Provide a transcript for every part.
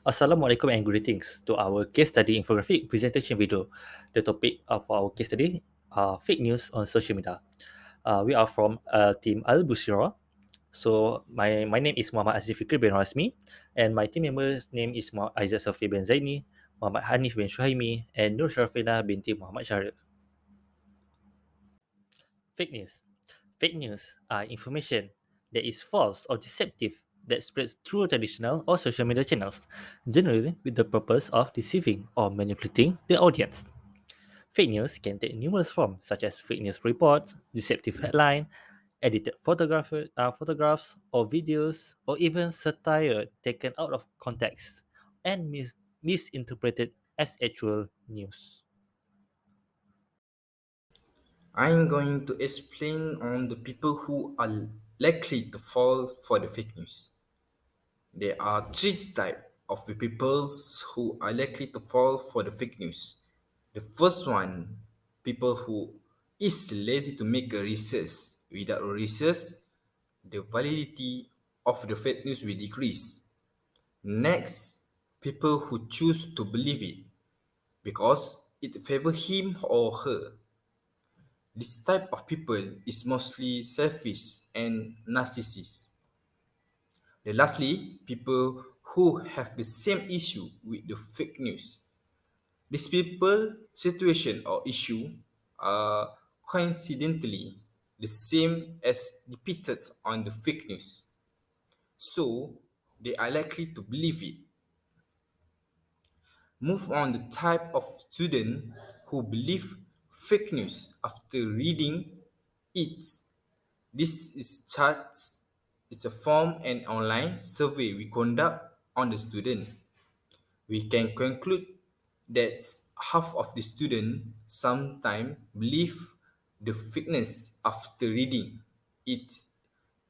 Assalamualaikum and greetings to our case study infographic presentation video. The topic of our case study are fake news on social media. We are from team Busyra. So my name is Muhammad Fiqri bin Norhasmi, and my team member's name is Aizat Saufi bin Zaini, Muhammad Hanif bin Shuhaimi, and Nursyarafina Binti Muhammad Shahrel. Fake news. Fake news are information that is false or deceptive that spreads through traditional or social media channels, generally with the purpose of deceiving or manipulating the audience. Fake news can take numerous forms, such as fake news reports, deceptive headline, edited photographs or videos, or even satire taken out of context and misinterpreted as actual news. I'm going to explain on the people who are likely to fall for the fake news. There are three types of the people who are likely to fall for the fake news. The first one, people who is lazy to make a research. Without a research, the validity of the fake news will decrease. Next, people who choose to believe it because it favors him or her. This type of people is mostly selfish and narcissist. Then lastly, people who have the same issue with the fake news. These people, situation or issue are coincidentally the same as depicted on the fake news. So they are likely to believe it. Move on the type of student who believe fake news after reading it. This is charts. It's a form and online survey we conduct on the student. We can conclude that half of the student sometimes believe the fitness after reading it,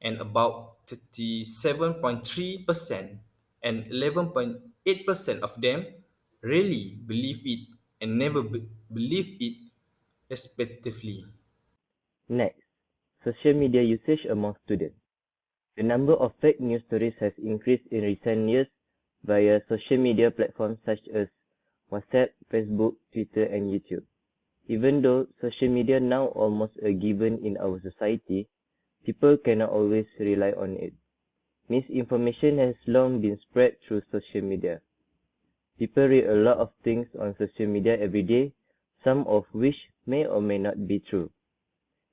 and about 37.3% and 11.8% of them really believe it and never believe it respectively. Next, social media usage among students. The number of fake news stories has increased in recent years via social media platforms such as WhatsApp, Facebook, Twitter, and YouTube. Even though social media now almost a given in our society, people cannot always rely on it. Misinformation has long been spread through social media. People read a lot of things on social media every day, some of which may or may not be true.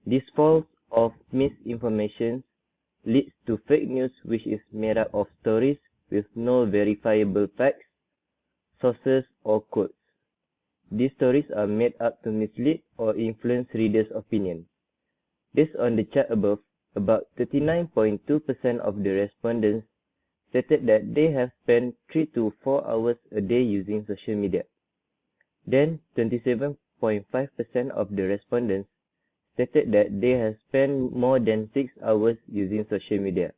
This false of misinformation leads to fake news, which is made up of stories with no verifiable facts, sources, or quotes. These stories are made up to mislead or influence readers' opinions. Based on the chart above, about 39.2% of the respondents stated that they have spent 3 to 4 hours a day using social media. Then, 27.5% of the respondents stated that they have spent more than 6 hours using social media.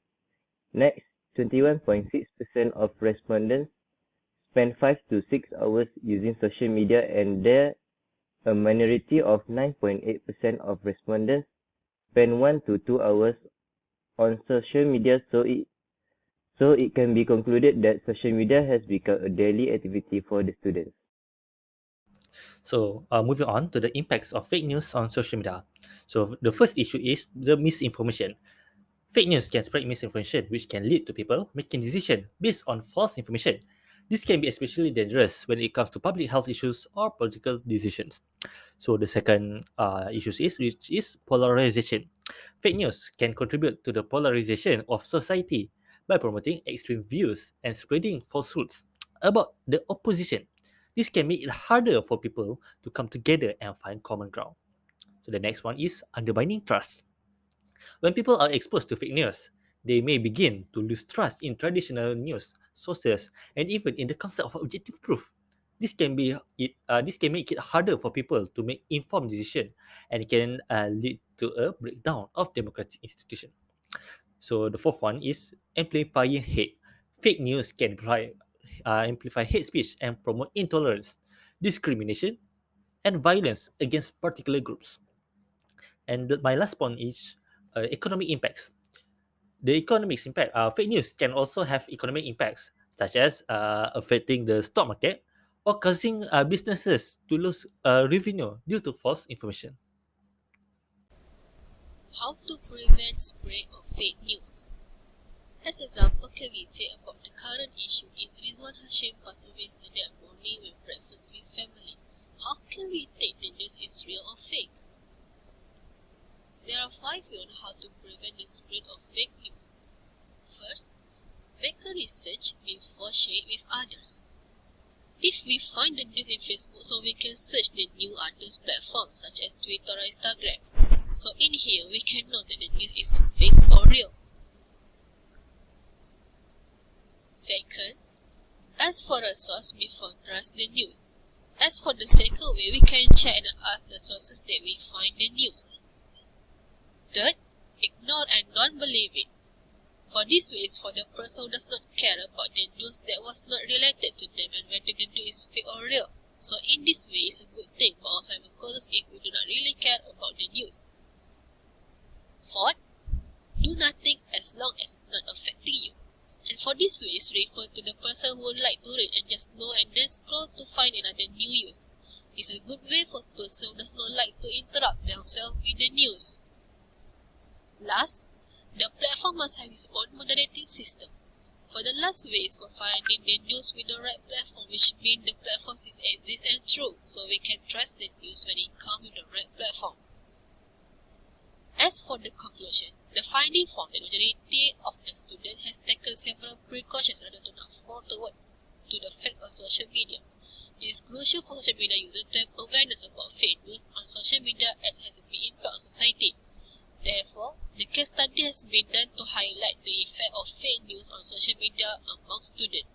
Next, 21.6% of respondents spend 5 to 6 hours using social media, and there a minority of 9.8% of respondents spend 1 to 2 hours on social media, so it can be concluded that social media has become a daily activity for the students. So, moving on to the impacts of fake news on social media. So, the first issue is the misinformation. Fake news can spread misinformation, which can lead to people making decisions based on false information. This can be especially dangerous when it comes to public health issues or political decisions. So the second issue is which is polarization. Fake news can contribute to the polarization of society by promoting extreme views and spreading falsehoods about the opposition. This can make it harder for people to come together and find common ground. So the next one is undermining trust. When people are exposed to fake news, they may begin to lose trust in traditional news sources and even in the concept of objective truth. This can make it harder for people to make informed decisions and can lead to a breakdown of democratic institutions. So the fourth one is amplifying hate. Fake news can amplify hate speech and promote intolerance, discrimination, and violence against particular groups. And my last point is economic impacts. The economics impact, fake news can also have economic impacts, such as affecting the stock market or causing businesses to lose revenue due to false information. How to prevent spread of fake news. As example can we take about the current issue is Rizwan Hashim passed away yesterday morning with breakfast with family. How can we take the news is real or fake? There are 5 ways on how to prevent the spread of fake news. First, make a research before share it with others. If we find the news in Facebook, so we can search the new others platforms such as Twitter or Instagram. So in here we can know that the news is fake or real. Second, ask for a source before trust the news. As for the second way, we can check and ask the sources that we find the news. Third, ignore and don't believe it. For this way is for the person who does not care about the news that was not related to them and whether the news is fake or real. So in this way is a good thing, but also have a causes if we do not really care about the news. Fourth, do nothing as long as it's not affecting you. And for this way is refer to the person who would like to read and just know and then scroll to find another new news. It's a good way for a person who does not like to interrupt themselves with the news. Last, the platform must have its own moderating system. For the last way is for finding the news with the right platform, which means the platform is exist and true, so we can trust the news when it comes with the right platform. As for the conclusion, the finding found that the majority of the students has taken several precautions in order to not fall toward to the facts on social media. It is crucial for social media users to have awareness about fake news on social media as it has a big impact on society. Therefore, the case study has been done to highlight the effect of fake news on social media among students.